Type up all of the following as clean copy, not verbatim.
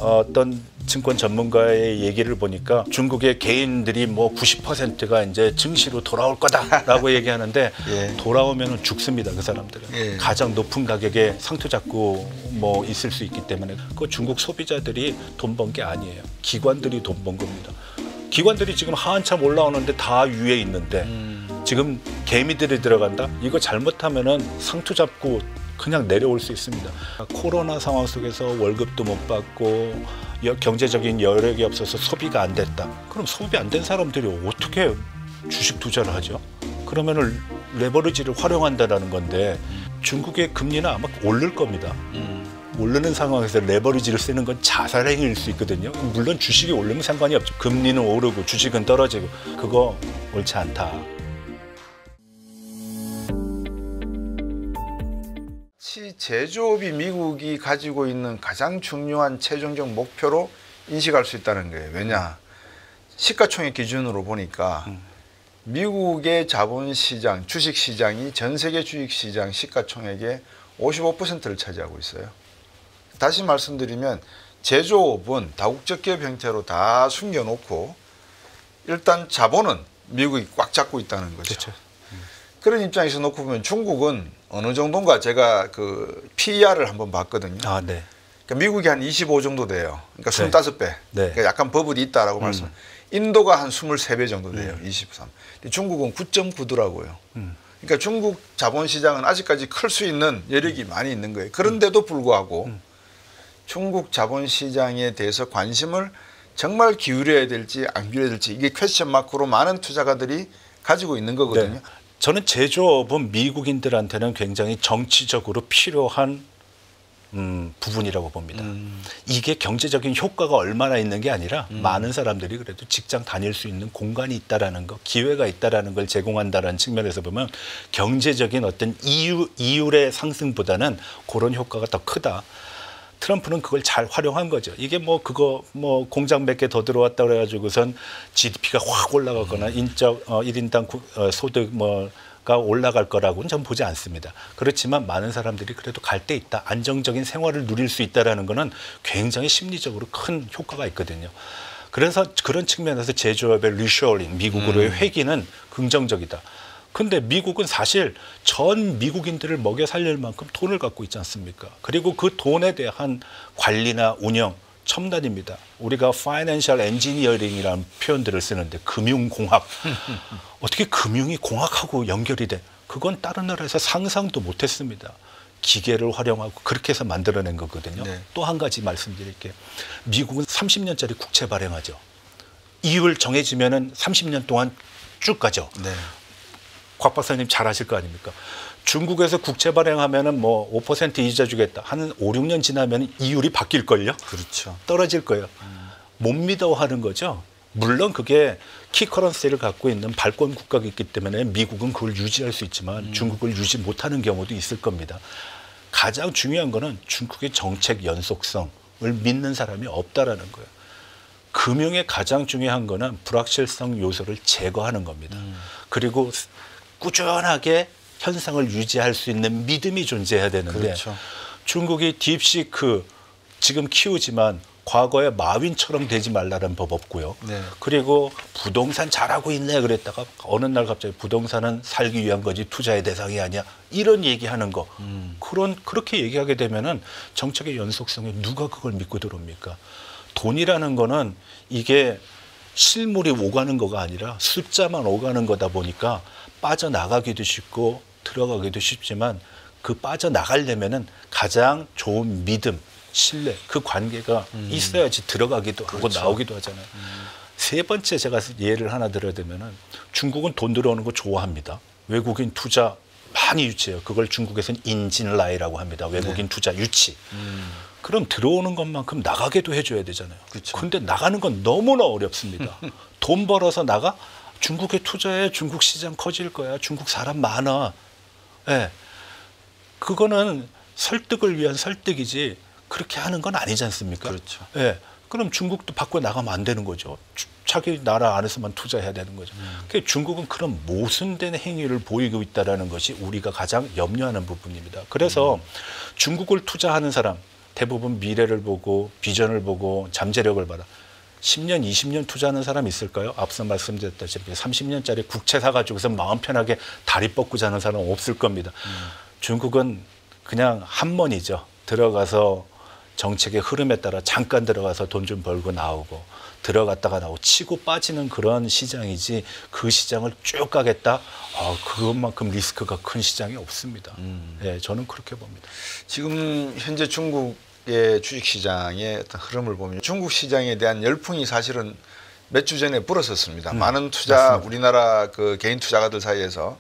어떤 증권 전문가의 얘기를 보니까 중국의 개인들이 뭐 90%가 이제 증시로 돌아올 거다라고 얘기하는데 예. 돌아오면 죽습니다. 그 사람들은. 예. 가장 높은 가격에 상투 잡고 뭐 있을 수 있기 때문에 그 중국 소비자들이 돈 번 게 아니에요. 기관들이 돈 번 겁니다. 기관들이 지금 한참 올라오는데 다 위에 있는데 지금 개미들이 들어간다? 이거 잘못하면은 상투 잡고 그냥 내려올 수 있습니다. 코로나 상황 속에서 월급도 못 받고 경제적인 여력이 없어서 소비가 안 됐다. 그럼 소비 안 된 사람들이 어떻게 주식 투자를 하죠? 그러면은 레버리지를 활용한다는 건데 중국의 금리는 아마 오를 겁니다. 오르는 상황에서 레버리지를 쓰는 건 자살행위일 수 있거든요. 물론 주식이 오르면 상관이 없죠. 금리는 오르고 주식은 떨어지고 그거 옳지 않다. 제조업이 미국이 가지고 있는 가장 중요한 최종적 목표로 인식할 수 있다는 거예요. 왜냐? 시가총액 기준으로 보니까 미국의 자본시장, 주식시장이 전 세계 주식시장 시가총액의 55%를 차지하고 있어요. 다시 말씀드리면 제조업은 다국적 기업 형태로 다 숨겨놓고 일단 자본은 미국이 꽉 잡고 있다는 거죠. 그렇죠. 그런 입장에서 놓고 보면 중국은 어느 정도인가 제가 그 PER을 한번 봤거든요. 아, 네. 그러니까 미국이 한 25 정도 돼요. 그러니까 25배. 네. 그러니까 약간 버블이 있다라고 말씀. 인도가 한 23배 정도 돼요. 23. 근데 중국은 9.9더라고요. 그러니까 중국 자본시장은 아직까지 클 수 있는 여력이 많이 있는 거예요. 그런데도 불구하고 중국 자본시장에 대해서 관심을 정말 기울여야 될지 안 기울여야 될지 이게 퀘스천 마크로 많은 투자가들이 가지고 있는 거거든요. 네. 저는 제조업은 미국인들한테는 굉장히 정치적으로 필요한 부분이라고 봅니다. 이게 경제적인 효과가 얼마나 있는 게 아니라 많은 사람들이 그래도 직장 다닐 수 있는 공간이 있다라는 거, 기회가 있다라는 걸 제공한다라는 측면에서 보면 경제적인 어떤 이율의 상승보다는 그런 효과가 더 크다. 트럼프는 그걸 잘 활용한 거죠. 이게 뭐 그거 뭐 공장 몇 개 더 들어왔다 그래가지고선 GDP가 확 올라가거나 인적 1인당 소득 뭐가 올라갈 거라고는 전 보지 않습니다. 그렇지만 많은 사람들이 그래도 갈 데 있다. 안정적인 생활을 누릴 수 있다라는 거는 굉장히 심리적으로 큰 효과가 있거든요. 그래서 그런 측면에서 제조업의 리쇼어링, 미국으로의 회귀는 긍정적이다. 근데 미국은 사실 전 미국인들을 먹여 살릴 만큼 돈을 갖고 있지 않습니까? 그리고 그 돈에 대한 관리나 운영 첨단입니다. 우리가 파이낸셜 엔지니어링이라는 표현들을 쓰는데 금융공학. 어떻게 금융이 공학하고 연결이 돼? 그건 다른 나라에서 상상도 못했습니다. 기계를 활용하고 그렇게 해서 만들어낸 거거든요. 네. 또 한 가지 말씀드릴게요. 미국은 30년짜리 국채 발행하죠. 이율 정해지면은 30년 동안 쭉 가죠. 네. 곽 박사님 잘 아실 거 아닙니까? 중국에서 국채 발행하면은 뭐 5% 이자 주겠다. 한 5, 6년 지나면 이율이 바뀔걸요? 그렇죠. 떨어질 거예요. 못 믿어 하는 거죠. 물론 그게 키커런시를 갖고 있는 발권 국가가 있기 때문에 미국은 그걸 유지할 수 있지만 중국을 유지 못하는 경우도 있을 겁니다. 가장 중요한 거는 중국의 정책 연속성을 믿는 사람이 없다라는 거예요. 금융의 가장 중요한 거는 불확실성 요소를 제거하는 겁니다. 그리고 꾸준하게 현상을 유지할 수 있는 믿음이 존재해야 되는데 그렇죠. 중국이 딥시크 지금 키우지만 과거에 마윈처럼 되지 말라는 법 없고요. 네. 그리고 부동산 잘하고 있네 그랬다가 어느 날 갑자기 부동산은 살기 위한 거지 투자의 대상이 아니야. 이런 얘기하는 거. 그렇게 얘기하게 되면은 정책의 연속성에 누가 그걸 믿고 들어옵니까? 돈이라는 거는 이게 실물이 오가는 거가 아니라 숫자만 오가는 거다 보니까 빠져나가기도 쉽고 들어가기도 쉽지만 그 빠져나가려면은 가장 좋은 믿음, 신뢰, 그 관계가 있어야지 들어가기도 하고 그렇죠. 나오기도 하잖아요. 세 번째 제가 예를 하나 들어야 되면은 중국은 돈 들어오는 거 좋아합니다. 외국인 투자 많이 유치해요. 그걸 중국에서는 인진라이라고 합니다. 외국인 투자 유치. 그럼 들어오는 것만큼 나가게도 해줘야 되잖아요. 그렇죠. 근데 나가는 건 너무나 어렵습니다. 돈 벌어서 나가? 중국에 투자해. 중국 시장 커질 거야. 중국 사람 많아. 예. 그거는 설득을 위한 설득이지 그렇게 하는 건 아니지 않습니까? 그렇죠. 예. 그럼 중국도 밖으로 나가면 안 되는 거죠. 자기 나라 안에서만 투자해야 되는 거죠. 그러니까 중국은 그런 모순된 행위를 보이고 있다는 것이 우리가 가장 염려하는 부분입니다. 그래서 중국을 투자하는 사람, 대부분 미래를 보고 비전을 보고 잠재력을 봐라. 10년, 20년 투자하는 사람 있을까요? 앞서 말씀드렸다시피 30년짜리 국채 사가지고서 마음 편하게 다리 뻗고 자는 사람 없을 겁니다. 중국은 그냥 한 번이죠. 들어가서 정책의 흐름에 따라 잠깐 들어가서 돈 좀 벌고 나오고 들어갔다가 나오고 치고 빠지는 그런 시장이지 그 시장을 쭉 가겠다? 그것만큼 리스크가 큰 시장이 없습니다. 네, 저는 그렇게 봅니다. 지금 현재 중국의 주식시장의 어떤 흐름을 보면 중국 시장에 대한 열풍이 사실은 몇 주 전에 불었었습니다. 많은 투자 맞습니다. 우리나라 그 개인 투자가들 사이에서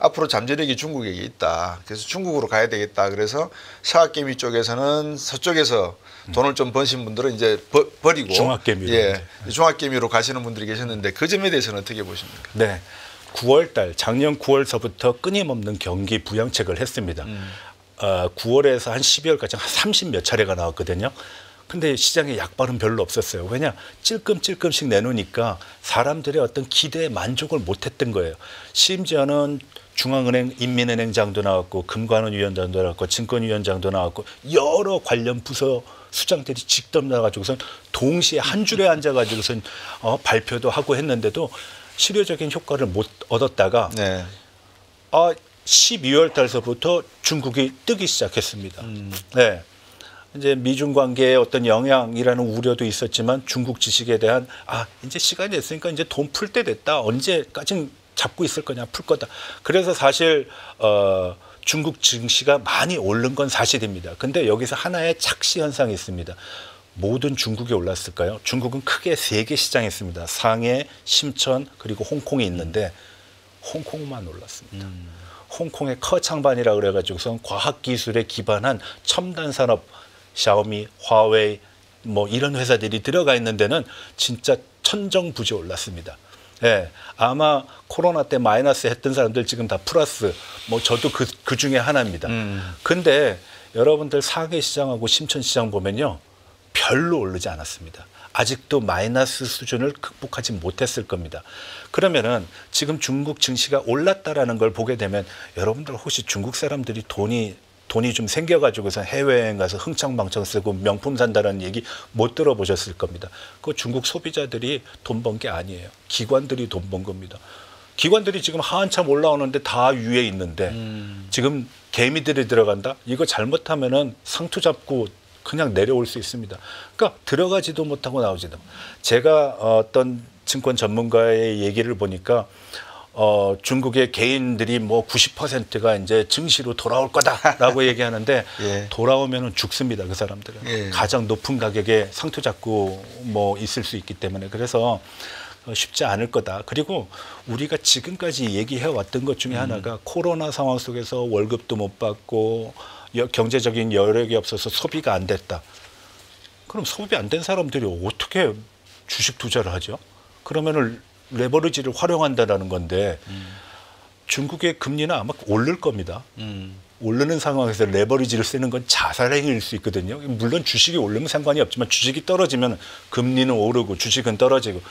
앞으로 잠재력이 중국에 있다. 그래서 중국으로 가야 되겠다. 그래서 샤워개미 쪽에서는 서쪽에서 돈을 좀 버신 분들은 이제 버리고 중화개미로 예, 중화개미로 가시는 분들이 계셨는데 그 점에 대해서는 어떻게 보십니까? 네. 9월 달, 작년 9월서부터 끊임없는 경기 부양책을 했습니다. 9월에서 한 12월까지 한 30몇 차례가 나왔거든요. 근데 시장에 약발은 별로 없었어요. 왜냐? 찔끔찔끔씩 내놓으니까 사람들의 어떤 기대에 만족을 못했던 거예요. 심지어는 중앙은행, 인민은행장도 나왔고 금관원위원장도 나왔고 증권위원장도 나왔고 여러 관련 부서 수장들이 직접 나와가지고선 동시에 한 줄에 앉아가지고선 발표도 하고 했는데도 실효적인 효과를 못 얻었다가 네. 12월 달서부터 중국이 뜨기 시작했습니다. 네. 이제 미중 관계에 어떤 영향이라는 우려도 있었지만 중국 지식에 대한 이제 시간이 됐으니까 이제 돈 풀 때 됐다. 언제까지 잡고 있을 거냐, 풀 거다. 그래서 사실 중국 증시가 많이 오른 건 사실입니다. 근데 여기서 하나의 착시 현상이 있습니다. 모든 중국이 올랐을까요? 중국은 크게 3개 시장이 있습니다. 상해, 심천, 그리고 홍콩이 있는데 홍콩만 올랐습니다. 홍콩의 커창반이라고 그래가지고서 과학기술에 기반한 첨단 산업, 샤오미, 화웨이 뭐 이런 회사들이 들어가 있는 데는 진짜 천정부지 올랐습니다. 예, 아마 코로나 때 마이너스 했던 사람들 지금 다 플러스, 뭐 저도 그 중에 하나입니다. 근데 여러분들 상해 시장하고 심천 시장 보면요, 별로 오르지 않았습니다. 아직도 마이너스 수준을 극복하지 못했을 겁니다. 그러면은 지금 중국 증시가 올랐다라는 걸 보게 되면 여러분들 혹시 중국 사람들이 돈이 좀 생겨가지고서 해외여행 가서 흥청망청 쓰고 명품 산다는 얘기 못 들어보셨을 겁니다. 그 중국 소비자들이 돈 번 게 아니에요. 기관들이 돈 번 겁니다. 기관들이 지금 한참 올라오는데 다 위에 있는데 지금 개미들이 들어간다? 이거 잘못하면은 상투 잡고 그냥 내려올 수 있습니다. 그러니까 들어가지도 못하고 나오지도. 제가 어떤 증권 전문가의 얘기를 보니까 중국의 개인들이 뭐 90%가 이제 증시로 돌아올 거다라고 얘기하는데 예. 돌아오면은 죽습니다. 그 사람들은. 예. 가장 높은 가격에 상투 잡고 뭐 있을 수 있기 때문에 그래서 쉽지 않을 거다. 그리고 우리가 지금까지 얘기해 왔던 것 중에 하나가 코로나 상황 속에서 월급도 못 받고 경제적인 여력이 없어서 소비가 안 됐다. 그럼 소비 안 된 사람들이 어떻게 주식 투자를 하죠? 그러면은 레버리지를 활용한다라는 건데 중국의 금리는 아마 오를 겁니다. 오르는 상황에서 레버리지를 쓰는 건 자살행위일 수 있거든요. 물론 주식이 오르면 상관이 없지만 주식이 떨어지면 금리는 오르고 주식은 떨어지고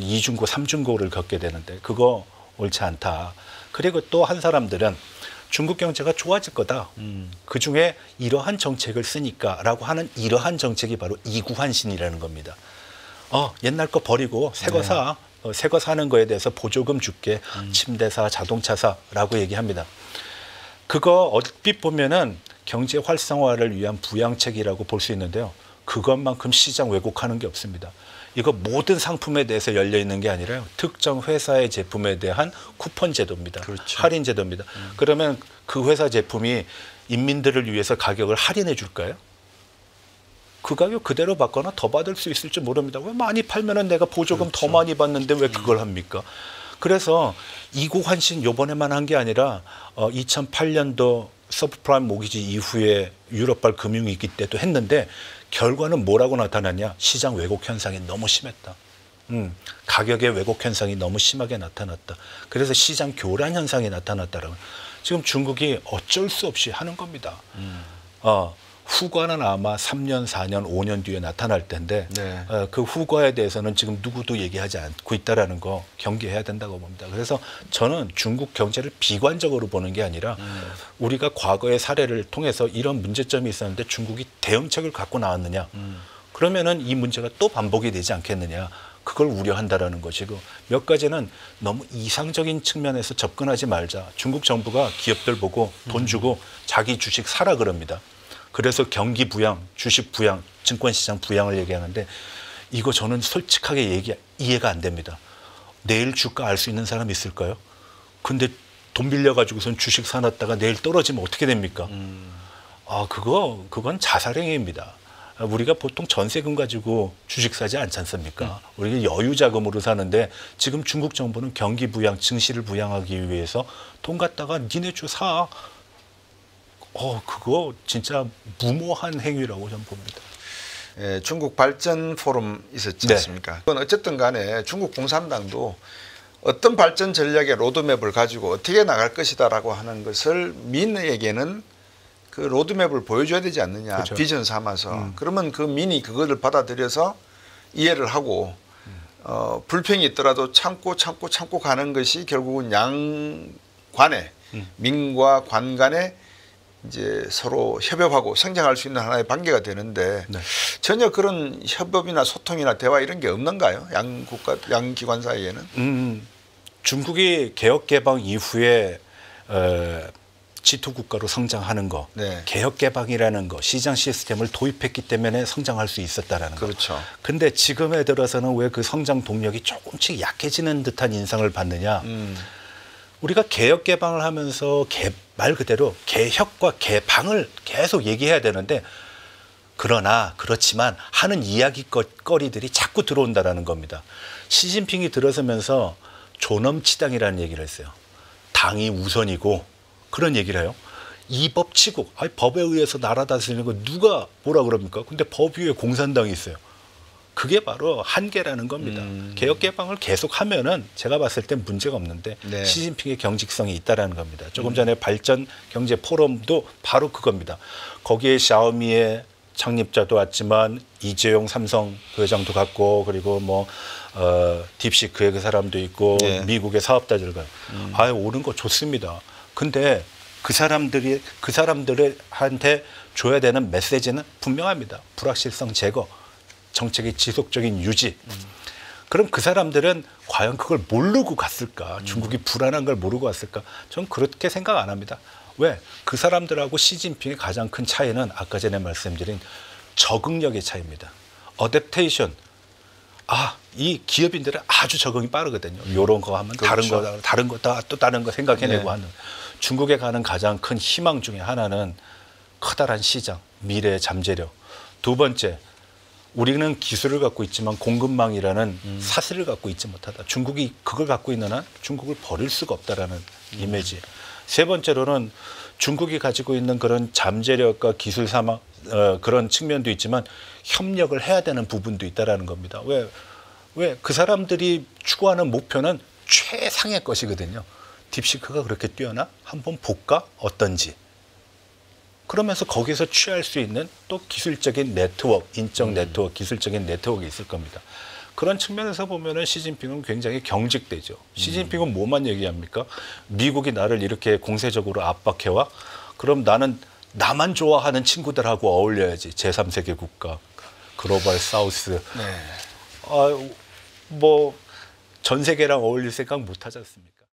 이중고, 삼중고를 겪게 되는데 그거 옳지 않다. 그리고 또 한 사람들은 중국 경제가 좋아질 거다. 그중에 이러한 정책을 쓰니까라고 하는 이러한 정책이 바로 이구환신이라는 겁니다. 옛날 거 버리고 새 거 사. 새 거 사는 거에 대해서 보조금 줄게. 침대사, 자동차사라고 얘기합니다. 그거 얼핏 보면은 경제 활성화를 위한 부양책이라고 볼 수 있는데요. 그것만큼 시장 왜곡하는 게 없습니다. 이거 모든 상품에 대해서 열려 있는 게 아니라요. 특정 회사의 제품에 대한 쿠폰 제도입니다. 그렇죠. 할인 제도입니다. 그러면 그 회사 제품이 인민들을 위해서 가격을 할인해 줄까요? 그 가격 그대로 받거나 더 받을 수 있을지 모릅니다. 왜 많이 팔면은 내가 보조금 그렇죠. 더 많이 받는데 왜 그걸 합니까? 그래서 이구환신 요번에만 한 게 아니라 2008년도 서브프라임 모기지 이후에 유럽발 금융위기 때도 했는데 결과는 뭐라고 나타났냐? 시장 왜곡 현상이 너무 심했다. 가격의 왜곡 현상이 너무 심하게 나타났다. 그래서 시장 교란 현상이 나타났다라고. 지금 중국이 어쩔 수 없이 하는 겁니다. 후과는 아마 3년, 4년, 5년 뒤에 나타날 텐데 네. 그 후과에 대해서는 지금 누구도 얘기하지 않고 있다라는 거 경계해야 된다고 봅니다. 그래서 저는 중국 경제를 비관적으로 보는 게 아니라 우리가 과거의 사례를 통해서 이런 문제점이 있었는데 중국이 대응책을 갖고 나왔느냐. 그러면은 이 문제가 또 반복이 되지 않겠느냐. 그걸 우려한다라는 것이고 몇 가지는 너무 이상적인 측면에서 접근하지 말자. 중국 정부가 기업들 보고 돈 주고 자기 주식 사라 그럽니다. 그래서 경기 부양, 주식 부양, 증권시장 부양을 얘기하는데 이거 저는 솔직하게 이해가 안 됩니다. 내일 주가 알 수 있는 사람 있을까요? 근데 돈 빌려가지고선 주식 사놨다가 내일 떨어지면 어떻게 됩니까? 그건 자살행위입니다. 우리가 보통 전세금 가지고 주식 사지 않지 않습니까? 우리가 여유 자금으로 사는데 지금 중국 정부는 경기 부양, 증시를 부양하기 위해서 돈 갖다가 니네 주 사. 그거 진짜 무모한 행위라고 저는 봅니다. 예, 중국 발전 포럼 있었지 네. 않습니까? 그건 어쨌든 간에 중국 공산당도 어떤 발전 전략의 로드맵을 가지고 어떻게 나갈 것이다라고 하는 것을 민에게는 그 로드맵을 보여줘야 되지 않느냐. 그렇죠. 비전 삼아서. 그러면 그 민이 그거를 받아들여서 이해를 하고 불평이 있더라도 참고 가는 것이 결국은 양관의 민과 관 간에 이제 서로 협업하고 성장할 수 있는 하나의 관계가 되는데 네. 전혀 그런 협업이나 소통이나 대화 이런 게 없는가요? 양 국가, 양 기관 사이에는? 중국이 개혁 개방 이후에 G2 국가로 성장하는 거, 네. 개혁 개방이라는 거, 시장 시스템을 도입했기 때문에 성장할 수 있었다라는 거. 그렇죠. 근데 지금에 들어서는 왜 그 성장 동력이 조금씩 약해지는 듯한 인상을 받느냐? 우리가 개혁 개방을 하면서 말 그대로 개혁과 개방을 계속 얘기해야 되는데 그렇지만 하는 이야기거리들이 자꾸 들어온다라는 겁니다. 시진핑이 들어서면서 존엄치당이라는 얘기를 했어요. 당이 우선이고 그런 얘기를 해요. 이 법치국, 법에 의해서 나라 다스리는 거 누가 뭐라 그럽니까? 근데 법 위에 공산당이 있어요. 그게 바로 한계라는 겁니다. 개혁 개방을 계속하면은 제가 봤을 땐 문제가 없는데 네. 시진핑의 경직성이 있다라는 겁니다. 조금 전에 발전 경제 포럼도 바로 그겁니다. 거기에 샤오미의 창립자도 왔지만 이재용 삼성 그 회장도 갔고 그리고 딥시크의 그 사람도 있고 네. 미국의 사업자들과 오는 거 좋습니다. 근데 그 사람들한테 줘야 되는 메시지는 분명합니다. 불확실성 제거. 정책의 지속적인 유지. 그럼 그 사람들은 과연 그걸 모르고 갔을까? 중국이 불안한 걸 모르고 갔을까? 저는 그렇게 생각 안 합니다. 왜? 그 사람들하고 시진핑의 가장 큰 차이는 아까 전에 말씀드린 적응력의 차이입니다. 어댑테이션. 이 기업인들은 아주 적응이 빠르거든요. 이런 거 하면 그렇죠. 다른 거 또 다른 거 생각해내고 네. 하는. 중국에 가는 가장 큰 희망 중에 하나는 커다란 시장, 미래의 잠재력. 두 번째, 우리는 기술을 갖고 있지만 공급망이라는 사슬을 갖고 있지 못하다. 중국이 그걸 갖고 있는 한 중국을 버릴 수가 없다라는 이미지. 세 번째로는 중국이 가지고 있는 그런 잠재력과 기술 사막 그런 측면도 있지만 협력을 해야 되는 부분도 있다라는 겁니다. 왜 그 사람들이 추구하는 목표는 최상의 것이거든요. 딥시크가 그렇게 뛰어나? 한번 볼까? 어떤지. 그러면서 거기서 취할 수 있는 또 기술적인 네트워크, 인적 네트워크, 기술적인 네트워크가 있을 겁니다. 그런 측면에서 보면은 시진핑은 굉장히 경직되죠. 시진핑은 뭐만 얘기합니까? 미국이 나를 이렇게 공세적으로 압박해와? 그럼 나는 나만 좋아하는 친구들하고 어울려야지. 제3세계 국가, 글로벌 사우스. 네. 전 세계랑 어울릴 생각 못 하지 않습니까?